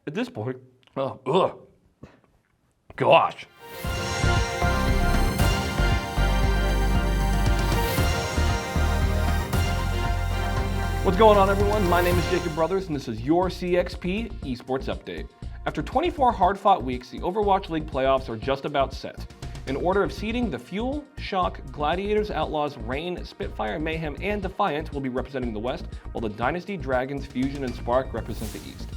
At this point, gosh. What's going on, everyone? My name is Jacob Brothers, and this is your CXP Esports Update. After 24 hard-fought weeks, the Overwatch League playoffs are just about set. In order of seeding, the Fuel, Shock, Gladiators, Outlaws, Reign, Spitfire, Mayhem, and Defiant will be representing the West, while the Dynasty, Dragons, Fusion, and Spark represent the East.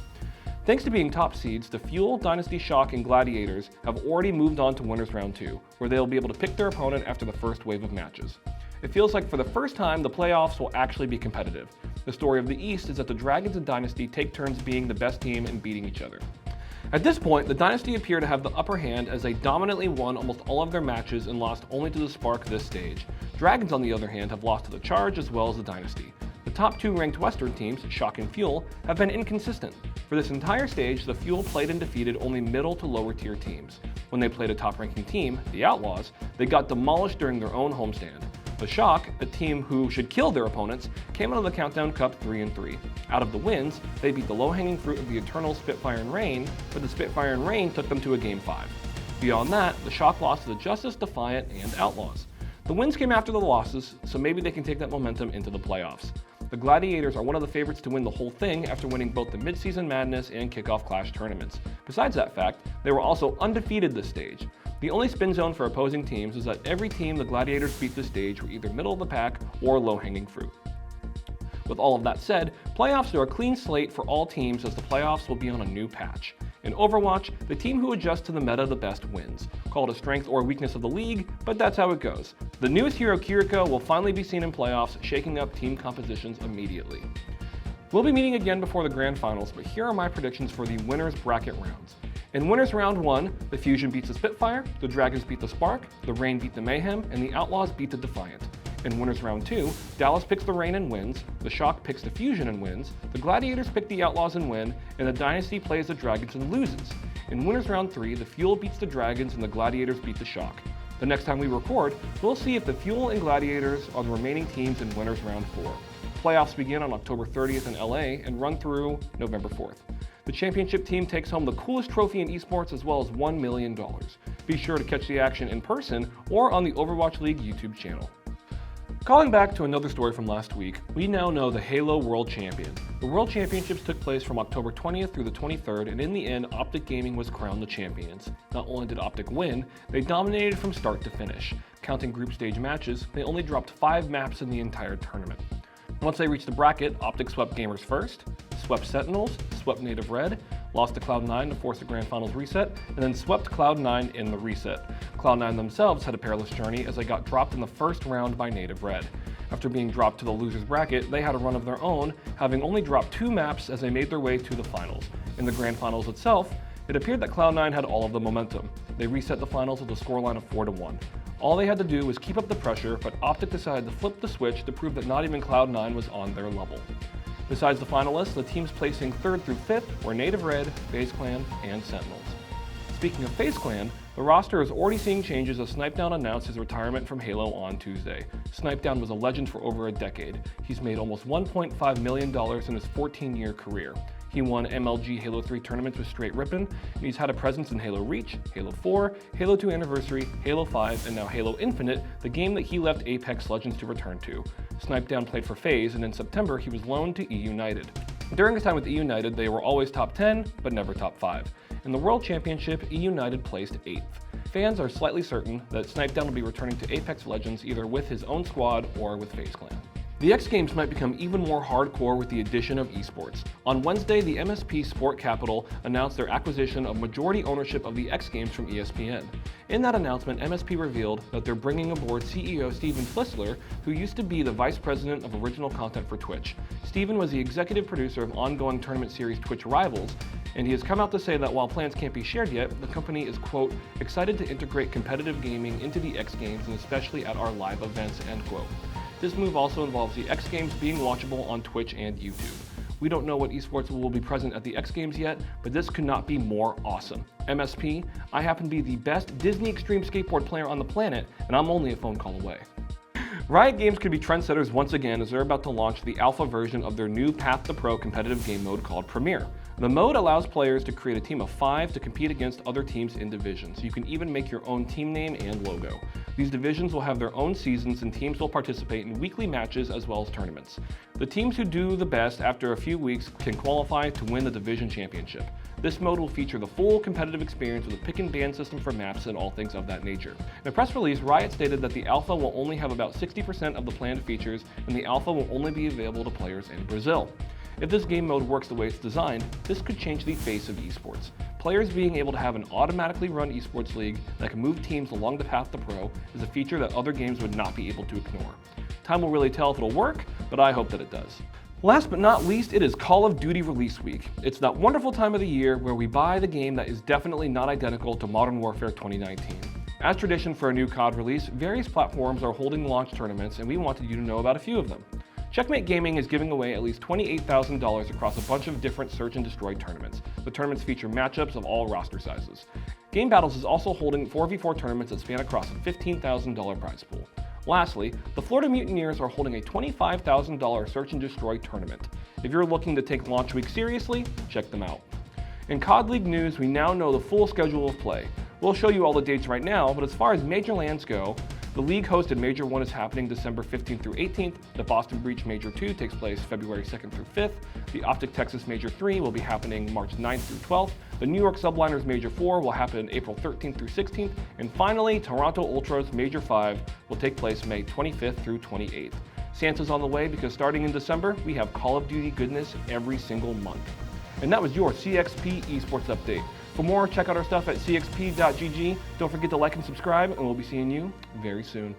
Thanks to being top seeds, the Fuel, Dynasty, Shock, and Gladiators have already moved on to Winners Round 2, where they'll be able to pick their opponent after the first wave of matches. It feels like for the first time, the playoffs will actually be competitive. The story of the East is that the Dragons and Dynasty take turns being the best team and beating each other. At this point, the Dynasty appear to have the upper hand as they dominantly won almost all of their matches and lost only to the Spark this stage. Dragons, on the other hand, have lost to the Charge as well as the Dynasty. The top two ranked Western teams, Shock and Fuel, have been inconsistent. For this entire stage, the Fuel played and defeated only middle to lower tier teams. When they played a top-ranking team, the Outlaws, they got demolished during their own homestand. The Shock, a team who should kill their opponents, came out of the Countdown Cup 3-3. Out of the wins, they beat the low-hanging fruit of the Eternal Spitfire and Reign, but the Spitfire and Reign took them to a Game 5. Beyond that, the Shock lost to the Justice, Defiant, and Outlaws. The wins came after the losses, so maybe they can take that momentum into the playoffs. The Gladiators are one of the favorites to win the whole thing after winning both the Mid-Season Madness and Kickoff Clash tournaments. Besides that fact, they were also undefeated this stage. The only spin zone for opposing teams is that every team the Gladiators beat this stage were either middle of the pack or low-hanging fruit. With all of that said, playoffs are a clean slate for all teams as the playoffs will be on a new patch. In Overwatch, the team who adjusts to the meta the best wins. Call it a strength or weakness of the league, but that's how it goes. The newest hero, Kiriko, will finally be seen in playoffs, shaking up team compositions immediately. We'll be meeting again before the Grand Finals, but here are my predictions for the winners bracket rounds. In Winners Round 1, the Fusion beats the Spitfire, the Dragons beat the Spark, the Reign beat the Mayhem, and the Outlaws beat the Defiant. In Winners Round 2, Dallas picks the Reign and wins, the Shock picks the Fusion and wins, the Gladiators pick the Outlaws and win, and the Dynasty plays the Dragons and loses. In Winners Round 3, the Fuel beats the Dragons and the Gladiators beat the Shock. The next time we record, we'll see if the Fuel and Gladiators are the remaining teams in Winners Round 4. Playoffs begin on October 30th in LA and run through November 4th. The championship team takes home the coolest trophy in esports as well as $1 million. Be sure to catch the action in person or on the Overwatch League YouTube channel. Calling back to another story from last week, we now know the Halo World Champion. The World Championships took place from October 20th through the 23rd, and in the end, Optic Gaming was crowned the champions. Not only did Optic win, they dominated from start to finish. Counting group stage matches, they only dropped 5 maps in the entire tournament. Once they reached the bracket, Optic swept Gamers first, swept Sentinels, swept Native Red, lost to Cloud9 to force a Grand Finals reset, and then swept Cloud9 in the reset. Cloud9 themselves had a perilous journey as they got dropped in the first round by Native Red. After being dropped to the losers bracket, they had a run of their own, having only dropped 2 maps as they made their way to the finals. In the Grand Finals itself, it appeared that Cloud9 had all of the momentum. They reset the finals with a scoreline of 4-1. All they had to do was keep up the pressure, but Optic decided to flip the switch to prove that not even Cloud9 was on their level. Besides the finalists, the teams placing 3rd through 5th were Native Red, FaZe Clan, and Sentinels. Speaking of FaZe Clan, the roster is already seeing changes as Snipedown announced his retirement from Halo on Tuesday. Snipedown was a legend for over a decade. He's made almost $1.5 million in his 14-year career. He won MLG Halo 3 tournaments with straight ripping, and he's had a presence in Halo Reach, Halo 4, Halo 2 Anniversary, Halo 5, and now Halo Infinite, the game that he left Apex Legends to return to. Snipedown played for FaZe, and in September he was loaned to E-United. During his time with E-United, they were always top 10, but never top 5. In the World Championship, E-United placed 8th. Fans are slightly certain that Snipedown will be returning to Apex Legends either with his own squad or with FaZe Clan. The X Games might become even more hardcore with the addition of esports. On Wednesday, the MSP Sport Capital announced their acquisition of majority ownership of the X Games from ESPN. In that announcement, MSP revealed that they're bringing aboard CEO Steven Flissler, who used to be the vice president of original content for Twitch. Steven was the executive producer of ongoing tournament series Twitch Rivals, and he has come out to say that while plans can't be shared yet, the company is, quote, excited to integrate competitive gaming into the X Games and especially at our live events, end quote. This move also involves the X Games being watchable on Twitch and YouTube. We don't know what esports will be present at the X Games yet, but this could not be more awesome. MSP, I happen to be the best Disney Extreme skateboard player on the planet, and I'm only a phone call away. Riot Games could be trendsetters once again as they're about to launch the alpha version of their new Path to Pro competitive game mode called Premier. The mode allows players to create a team of 5 to compete against other teams in divisions. You can even make your own team name and logo. These divisions will have their own seasons and teams will participate in weekly matches as well as tournaments. The teams who do the best after a few weeks can qualify to win the division championship. This mode will feature the full competitive experience with a pick and ban system for maps and all things of that nature. In a press release, Riot stated that the alpha will only have about 60% of the planned features and the alpha will only be available to players in Brazil. If this game mode works the way it's designed, this could change the face of esports. Players being able to have an automatically run esports league that can move teams along the path to pro is a feature that other games would not be able to ignore. Time will really tell if it'll work, but I hope that it does. Last but not least, it is Call of Duty release week. It's that wonderful time of the year where we buy the game that is definitely not identical to Modern Warfare 2019. As tradition for a new COD release, various platforms are holding launch tournaments and we wanted you to know about a few of them. Checkmate Gaming is giving away at least $28,000 across a bunch of different search and destroy tournaments. The tournaments feature matchups of all roster sizes. Game Battles is also holding 4v4 tournaments that span across a $15,000 prize pool. Lastly, the Florida Mutineers are holding a $25,000 search and destroy tournament. If you're looking to take launch week seriously, check them out. In COD League news, we now know the full schedule of play. We'll show you all the dates right now, but as far as major lands go, the league hosted Major 1 is happening December 15th through 18th, the Boston Breach Major 2 takes place February 2nd through 5th, the Optic Texas Major 3 will be happening March 9th through 12th, the New York Subliners Major 4 will happen April 13th through 16th, and finally, Toronto Ultras Major 5 will take place May 25th through 28th. Santa's on the way because starting in December, we have Call of Duty goodness every single month. And that was your CXP Esports Update. For more, check out our stuff at cxp.gg. Don't forget to like and subscribe, and we'll be seeing you very soon.